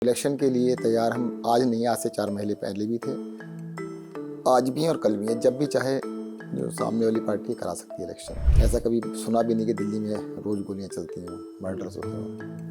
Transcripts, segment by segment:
Election के लिए तैयार हम आज नहीं, आज से 4 महीने पहले भी थे, आज भी हैं और कल भी हैं। जब भी चाहे जो सामने वाली पार्टी करा सकती है इलेक्शन। ऐसा कभी सुना भी नहीं कि दिल्ली में रोज़ गोलियां चलती हों, मर्डर्स होते हों।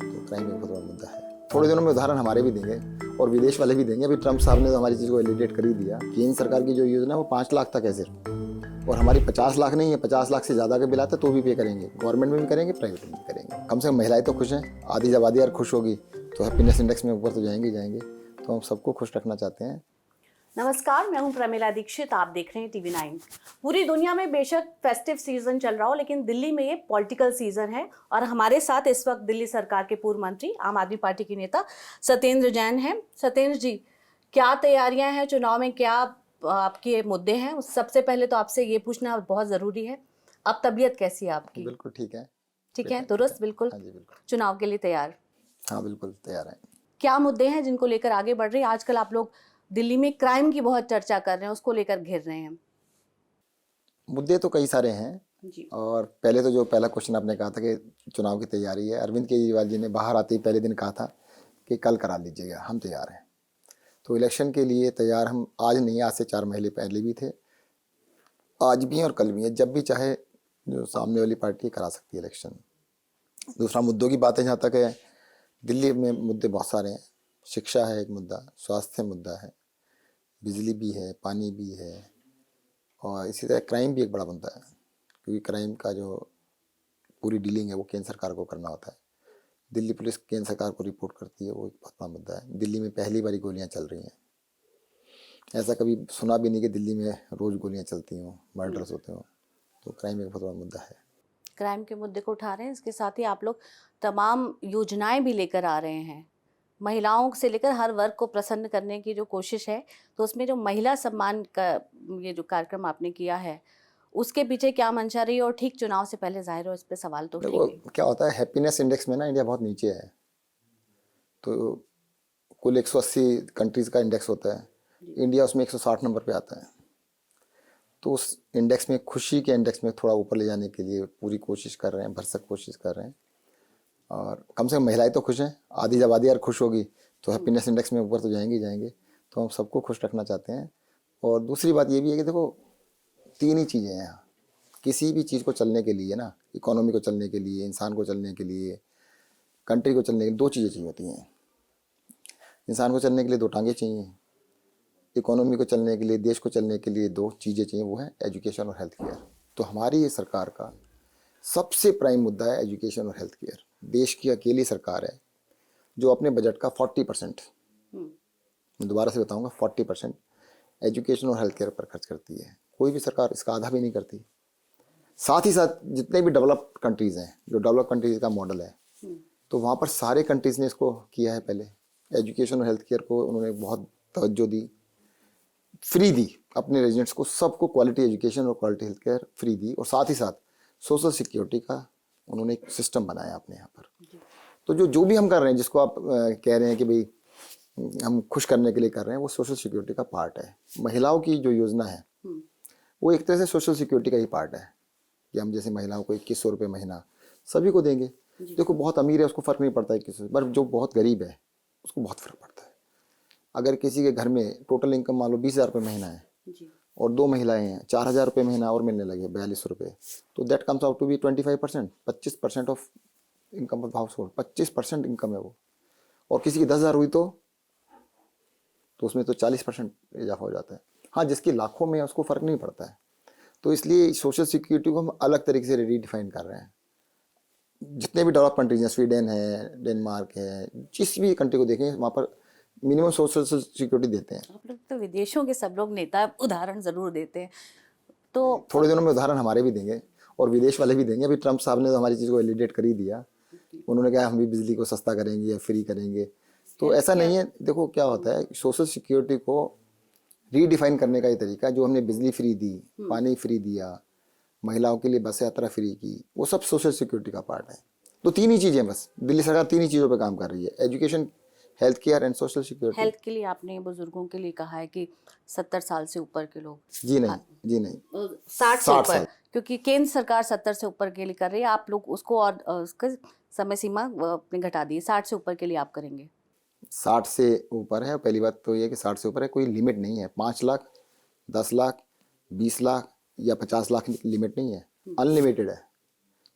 तो क्राइम एक बहुत बड़ा मुद्दा है। थोड़े दिनों में उदाहरण हमारे भी देंगे और विदेश वाले भी देंगे। अभी ट्रंप साहब ने तो हमारी चीज़ को वैलिडेट कर ही दिया। केंद्र सरकार की जो योजना है वो 5 लाख तक है सिर्फ, और हमारी 50 लाख नहीं है। 50 लाख से ज़्यादा का बिल आता है तो भी पे करेंगे, गवर्नमेंट में भी करेंगे, प्राइवेट में भी करेंगे। कम से कम महिलाएं तो खुश हैं। आधी जब आधी यार खुश होगी तो हैप्पीनेस इंडेक्स में ऊपर तो जाएंगे ही जाएंगे। तो हम सबको खुश रखना चाहते हैं। नमस्कार, मैं हूं प्रमिला दीक्षित। आप देख रहे हैं TV9। पूरी दुनिया में बेशक फेस्टिव सीजन चल रहा हो, लेकिन दिल्ली में ये पॉलिटिकल सीजन है और हमारे साथ इस वक्त दिल्ली सरकार के पूर्व मंत्री, आम आदमी पार्टी के नेता सत्येंद्र जैन हैं। सत्येंद्र जी, क्या तैयारियां हैं चुनाव में, क्या आपके मुद्दे हैं? सबसे पहले तो आपसे ये पूछना बहुत ज़रूरी है, अब तबीयत कैसी है आपकी? बिल्कुल ठीक है। ठीक है, दुरुस्त, बिल्कुल। हाँ जी बिल्कुल। चुनाव के लिए तैयार? हाँ बिल्कुल तैयार है। क्या मुद्दे हैं जिनको लेकर आगे बढ़ रहे हैं? आजकल आप लोग दिल्ली में क्राइम की बहुत चर्चा कर रहे हैं, उसको लेकर घेर रहे हैं। मुद्दे तो कई सारे हैं। जी। और पहले तो जो पहला क्वेश्चन आपने कहा था कि चुनाव की तैयारी है, अरविंद केजरीवाल जी ने बाहर आते ही पहले दिन कहा था कि कल करा लीजिएगा, हम तैयार हैं। तो इलेक्शन के लिए तैयार हम आज नहीं, आज से 4 महीने पहले भी थे, आज भी हैं और कल भी हैं। जब भी चाहे जो सामने वाली पार्टी करा सकती है इलेक्शन। दूसरा, मुद्दों की बात है, जहाँ तक है दिल्ली में मुद्दे बहुत सारे हैं। शिक्षा है एक मुद्दा, स्वास्थ्य मुद्दा है, बिजली भी है, पानी भी है, और इसी तरह क्राइम भी एक बड़ा मुद्दा है। क्योंकि क्राइम का जो पूरी डीलिंग है वो केंद्र सरकार को करना होता है। दिल्ली पुलिस केंद्र सरकार को रिपोर्ट करती है, वो एक बहुत बड़ा मुद्दा है। दिल्ली में पहली बारी गोलियां चल रही हैं। ऐसा कभी सुना भी नहीं कि दिल्ली में रोज़ गोलियां चलती हों, मर्डर्स होते हों। तो क्राइम एक बहुत बड़ा मुद्दा है। क्राइम के मुद्दे को उठा रहे हैं, इसके साथ ही आप लोग तमाम योजनाएं भी लेकर आ रहे हैं, महिलाओं से लेकर हर वर्ग को प्रसन्न करने की जो कोशिश है। तो उसमें जो महिला सम्मान का ये जो कार्यक्रम आपने किया है, उसके पीछे क्या मंशा रही है? और ठीक चुनाव से पहले जाहिर हो इस पे सवाल तो देखो उठेंगे। क्या होता है, हैप्पीनेस इंडेक्स में ना इंडिया बहुत नीचे है। तो कुल 180 कंट्रीज़ का इंडेक्स होता है, इंडिया उसमें 160 नंबर पे आता है। तो उस इंडेक्स में, खुशी के इंडेक्स में थोड़ा ऊपर ले जाने के लिए पूरी कोशिश कर रहे हैं, भरसक कोशिश कर रहे हैं। और कम से कम महिलाएं तो खुश हैं। आधी जब आधी यार खुश होगी तो हैप्पीनेस इंडेक्स में ऊपर तो जाएंगे ही जाएंगे। तो हम सबको खुश रखना चाहते हैं। और दूसरी बात ये भी है कि देखो, 3 ही चीज़ें हैं यहाँ। किसी भी चीज़ को चलने के लिए ना, इकोनॉमी को चलने के लिए, इंसान को चलने के लिए, कंट्री को चलने के लिए 2 चीज़ें चाहिए होती हैं। इंसान को चलने के लिए 2 टांगें चाहिए, इकोनॉमी को चलने के लिए, देश को चलने के लिए 2 चीज़ें चाहिए, वो है एजुकेशन और हेल्थ केयर। तो हमारी ये सरकार का सबसे प्राइम मुद्दा है एजुकेशन और हेल्थ केयर। देश की अकेली सरकार है जो अपने बजट का 40%, मैं दोबारा से बताऊंगा, 40% एजुकेशन और हेल्थ केयर पर खर्च करती है। कोई भी सरकार इसका आधा भी नहीं करती। साथ ही साथ जितने भी डेवलप्ड कंट्रीज़ हैं, जो डेवलप कंट्रीज़ का मॉडल है, तो वहाँ पर सारे कंट्रीज़ ने इसको किया है। पहले एजुकेशन और हेल्थ केयर को उन्होंने बहुत तवज्जो दी, फ्री दी अपने रेजिडेंट्स को, सबको क्वालिटी एजुकेशन और क्वालिटी हेल्थ केयर फ्री दी। और साथ ही साथ सोशल सिक्योरिटी का उन्होंने एक सिस्टम बनाया अपने यहाँ पर। तो जो भी हम कर रहे हैं, जिसको आप कह रहे हैं कि भाई हम खुश करने के लिए कर रहे हैं, वो सोशल सिक्योरिटी का पार्ट है। महिलाओं की जो योजना है वो एक तरह से सोशल सिक्योरिटी का ही पार्ट है कि हम जैसे महिलाओं को 2100 रुपये महीना सभी को देंगे। देखो, बहुत अमीर है उसको फ़र्क नहीं पड़ता है 2100, पर जो बहुत गरीब है उसको बहुत फ़र्क पड़ता है। अगर किसी के घर में टोटल इनकम मान लो 20,000 रुपये महीना है और 2 महिलाएं हैं, 4,000 रुपये महीना और मिलने लगे, 4200 रुपये, तो that comes out to be 25%, 25% of income of household. 25% income है वो। और किसी की 10,000 हुई तो उसमें तो 40% इजाफा हो जाता है। हाँ, जिसकी लाखों में है उसको फ़र्क नहीं पड़ता है। तो इसलिए सोशल सिक्योरिटी को हम अलग तरीके से रीडिफाइन कर रहे हैं। जितने भी डेवलप कंट्रीज हैं, स्वीडन है, डेनमार्क है, जिस भी कंट्री को देखें वहाँ पर मिनिमम सोशल सिक्योरिटी देते हैं। आप लोग तो विदेशों के सब लोग नेता उदाहरण जरूर देते हैं, तो थोड़े दिनों में उदाहरण हमारे भी देंगे और विदेश वाले भी देंगे। अभी ट्रंप साहब ने तो हमारी चीज़ को वैलिडेट कर ही दिया। उन्होंने कहा हम भी बिजली को सस्ता करेंगे या फ्री करेंगे। तो ऐसा नहीं है। देखो क्या होता है, सोशल सिक्योरिटी को रीडिफाइन करने का ये तरीका, जो हमने बिजली फ्री दी, पानी फ्री दिया, महिलाओं के लिए बस यात्रा फ्री की, वो सब सोशल सिक्योरिटी का पार्ट है। तो 3 ही चीज़ें, बस दिल्ली सरकार 3 ही चीज़ों पे काम कर रही है, education, health care and social security. Health के लिए आपने बुजुर्गों के लिए कहा है कि 70 साल से ऊपर के लोग। जी नहीं, जी नहीं, 60 से 60 ऊपर, साल। क्योंकि केंद्र सरकार 70 से ऊपर के लिए कर रही है, आप लोग उसको और उसका समय सीमा अपने घटा दी, 60 से ऊपर के लिए आप करेंगे। 60 से ऊपर है। पहली बात तो ये कि 60 से ऊपर है, कोई लिमिट नहीं है। 5 लाख, 10 लाख, 20 लाख या 50 लाख लिमिट नहीं है, अनलिमिटेड है।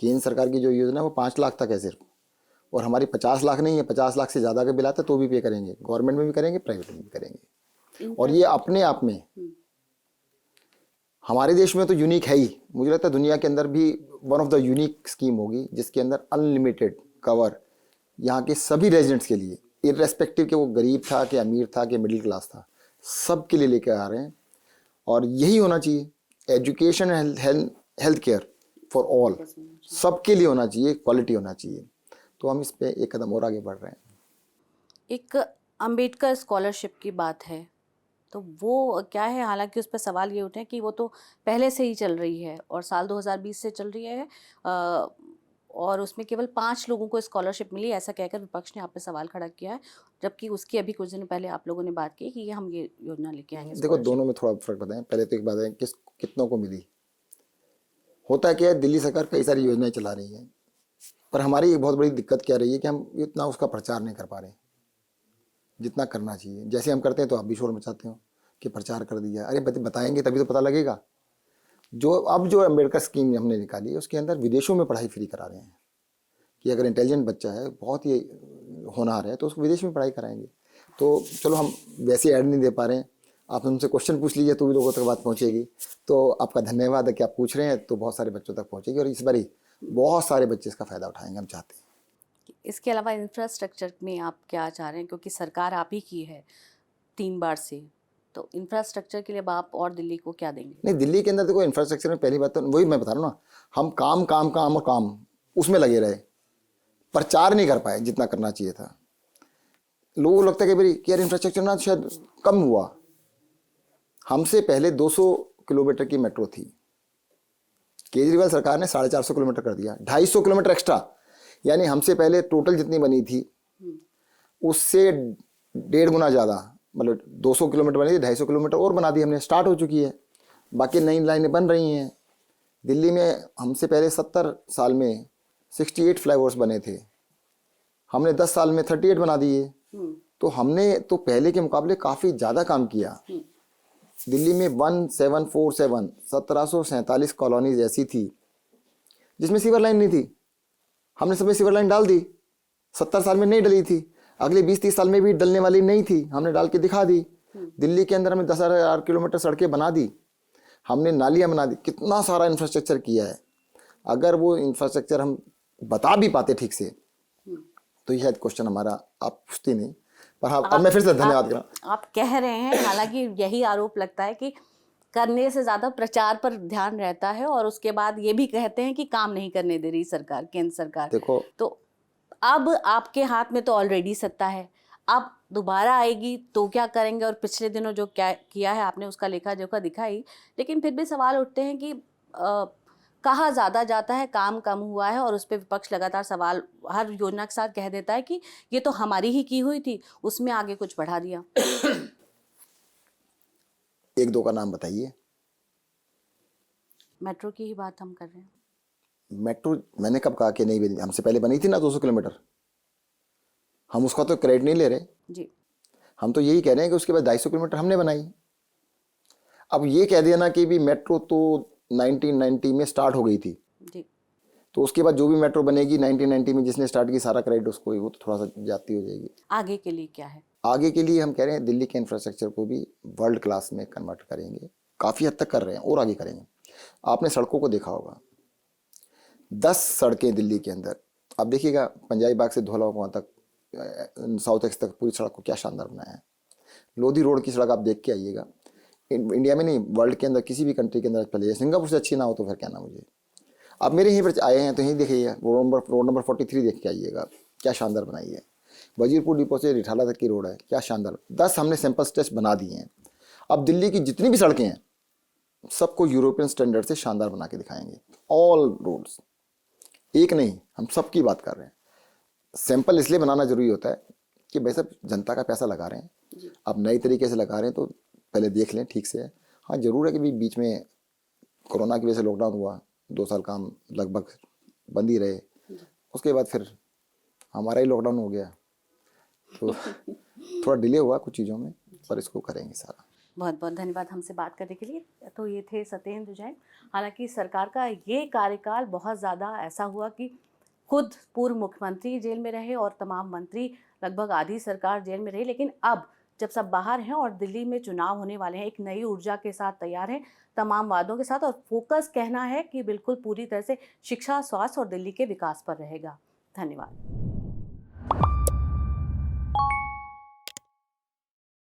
केंद्र सरकार की जो योजना है वो 5 लाख तक है सिर्फ, और हमारी 50 लाख नहीं है। 50 लाख से ज़्यादा का बिल आता है तो भी पे करेंगे, गवर्नमेंट में भी करेंगे, प्राइवेट में भी करेंगे। और ये अपने आप में हमारे देश में तो यूनिक है ही, मुझे लगता है दुनिया के अंदर भी one of the unique scheme होगी जिसके अंदर अनलिमिटेड कवर यहाँ के सभी रेजिडेंट्स के लिए, इर्रेस्पेक्टिव कि वो गरीब था कि अमीर था कि मिडिल क्लास था, सब के लिए लेके आ रहे हैं। और यही होना चाहिए, education and health care for all, सबके लिए होना चाहिए, क्वालिटी होना चाहिए। तो हम इस पे एक कदम और आगे बढ़ रहे हैं। एक अंबेडकर स्कॉलरशिप की बात है, तो वो क्या है? हालांकि उस पर सवाल ये उठे हैं कि वो तो पहले से ही चल रही है और साल 2020 से चल रही है, और उसमें केवल 5 लोगों को स्कॉलरशिप मिली, ऐसा कहकर विपक्ष ने आप पे सवाल खड़ा किया है, जबकि उसकी अभी कुछ दिन पहले आप लोगों ने बात की कि ये हम ये योजना लेके आएंगे। देखो, दोनों में थोड़ा फर्क बताएं। पहले तो एक बात है, कितनों को मिली। होता क्या है, दिल्ली सरकार कई सारी योजनाएं चला रही है, पर हमारी एक बहुत बड़ी दिक्कत क्या रही है कि हम इतना उसका प्रचार नहीं कर पा रहे जितना करना चाहिए। जैसे हम करते हैं तो आप भी शोर मचाते हो कि प्रचार कर दिया। अरे बताएंगे तभी तो पता लगेगा। जो अम्बेडकर स्कीम हमने निकाली है उसके अंदर विदेशों में पढ़ाई फ्री करा रहे हैं कि अगर इंटेलिजेंट बच्चा है, बहुत ही होनहार है, तो उसको विदेश में पढ़ाई कराएंगे। तो चलो हम वैसे ऐड नहीं दे पा रहे हैं, आप हमसे क्वेश्चन पूछ लीजिए तो भी लोगों तक बात पहुंचेगी। तो आपका धन्यवाद है कि आप पूछ रहे हैं, तो बहुत सारे बच्चों तक पहुंचेगी और इस बारी बहुत सारे बच्चे इसका फ़ायदा उठाएंगे, हम चाहते हैं। इसके अलावा इंफ्रास्ट्रक्चर में आप क्या चाह रहे हैं, क्योंकि सरकार आप ही की है 3 बार से, तो इंफ्रास्ट्रक्चर के लिए अब आप और दिल्ली को क्या देंगे? नहीं, दिल्ली के अंदर देखो इंफ्रास्ट्रक्चर में पहली बात तो वही मैं बता रहा हूँ ना, हम काम काम काम और काम उसमें लगे रहे, प्रचार नहीं कर पाए जितना करना चाहिए था। लोगों को लगता है कि भाई यार इंफ्रास्ट्रक्चर ना शायद कम हुआ। हमसे पहले 200 किलोमीटर की मेट्रो थी, केजरीवाल सरकार ने 450 किलोमीटर कर दिया, 250 किलोमीटर एक्स्ट्रा। यानी हमसे पहले टोटल जितनी बनी थी उससे 1.5 गुना ज़्यादा, मतलब 200 किलोमीटर बनी थी, 250 किलोमीटर और बना दी हमने, स्टार्ट हो चुकी है। बाकी नई लाइनें बन रही हैं। दिल्ली में हमसे पहले 70 साल में 68 फ्लाईओवर्स बने थे, हमने 10 साल में 38 बना दिए। तो हमने तो पहले के मुकाबले काफ़ी ज़्यादा काम किया। दिल्ली में 1747 कॉलोनीज ऐसी थी जिसमें सीवर लाइन नहीं थी, हमने सब में सीवर लाइन डाल दी। 70 साल में नहीं डली थी, अगले 20-30 साल में भी डलने वाली नहीं थी, हमने डाल के दिखा दी। दिल्ली के अंदर हमने 10,000 किलोमीटर सड़कें बना दी, हमने नालियाँ बना दी, कितना सारा इंफ्रास्ट्रक्चर किया है। अगर वो इंफ्रास्ट्रक्चर हम बता भी पाते ठीक से तो शायद क्वेश्चन हमारा आप पूछती नहीं। पर हाँ, अब मैं फिर से धन्यवाद करूँ। आप कह रहे हैं, हालांकि यही आरोप लगता है कि करने से ज़्यादा प्रचार पर ध्यान रहता है, और उसके बाद ये भी कहते हैं कि काम नहीं करने दे रही सरकार, केंद्र सरकार। देखो, तो अब आपके हाथ में तो ऑलरेडी सत्ता है, अब दोबारा आएगी तो क्या करेंगे? और पिछले दिनों जो क्या किया है आपने उसका लेखा जोखा दिखाई, लेकिन फिर भी सवाल उठते हैं कि कहाँ ज़्यादा जाता है, काम कम हुआ है, और उस पर विपक्ष लगातार सवाल हर योजना के साथ कह देता है कि ये तो हमारी ही की हुई थी, उसमें आगे कुछ बढ़ा दिया। 1-2 का नाम बताइए। मेट्रो की ही बात हम कर रहे हैं। मेट्रो मैंने कब कहा कि नहीं बनी? हमसे पहले बनी थी ना 200 किलोमीटर, हम उसका तो क्रेडिट नहीं ले रहे जी। हम तो यही कह रहे हैं कि उसके बाद 250 किलोमीटर हमने बनाई। अब ये कह देना कि भी मेट्रो तो 1990 में स्टार्ट हो गई थी, जी। तो उसके बाद जो भी मेट्रो बनेगी 1990 में जिसने स्टार्ट की सारा क्रेडिट उसको ही, वो तो थोड़ा सा जाती हो जाएगी। आगे के लिए क्या है? आगे के लिए हम कह रहे हैं दिल्ली के इंफ्रास्ट्रक्चर को भी वर्ल्ड क्लास में कन्वर्ट करेंगे, काफ़ी हद तक कर रहे हैं और आगे करेंगे। आपने सड़कों को देखा होगा, 10 सड़कें दिल्ली के अंदर, आप देखिएगा पंजाबी बाग से धौला कुआं तक, साउथ एक्स तक पूरी सड़क को क्या शानदार बनाया है। लोधी रोड की सड़क आप देख के आइएगा, इंडिया में नहीं वर्ल्ड के अंदर किसी भी कंट्री के अंदर चले जाए, सिंगापुर से अच्छी ना हो तो फिर क्या ना मुझे। आप मेरे यहीं पर आए हैं तो यहीं देखिएगा, रोड नंबर 43 देख के आइएगा, क्या शानदार बनाई है। वजीरपुर डिपो से रिठाला तक की रोड है, क्या शानदार। 10 हमने सैंपल स्ट्रेच बना दिए हैं। अब दिल्ली की जितनी भी सड़कें हैं सबको यूरोपियन स्टैंडर्ड से शानदार बना के दिखाएंगे, ऑल रोड्स, एक नहीं, हम सब की बात कर रहे हैं। सैंपल इसलिए बनाना जरूरी होता है कि भाई साहब जनता का पैसा लगा रहे हैं, अब नए तरीके से लगा रहे हैं तो पहले देख लें ठीक से है। हाँ जरूर है कि भी बीच में कोरोना की वजह से लॉकडाउन हुआ, 2 साल काम लगभग बंद ही रहे, उसके बाद फिर हमारा ही लॉकडाउन हो गया, तो थोड़ा डिले हुआ कुछ चीज़ों में, पर इसको करेंगे सारा। बहुत बहुत धन्यवाद हमसे बात करने के लिए। तो ये थे सत्येंद्र जैन। हालांकि सरकार का ये कार्यकाल बहुत ज़्यादा ऐसा हुआ कि खुद पूर्व मुख्यमंत्री जेल में रहे और तमाम मंत्री, लगभग आधी सरकार जेल में रही, लेकिन अब जब सब बाहर हैं और दिल्ली में चुनाव होने वाले हैं, एक नई ऊर्जा के साथ तैयार हैं, तमाम वादों के साथ, और फोकस कहना है कि बिल्कुल पूरी तरह से शिक्षा, स्वास्थ्य और दिल्ली के विकास पर रहेगा। धन्यवाद।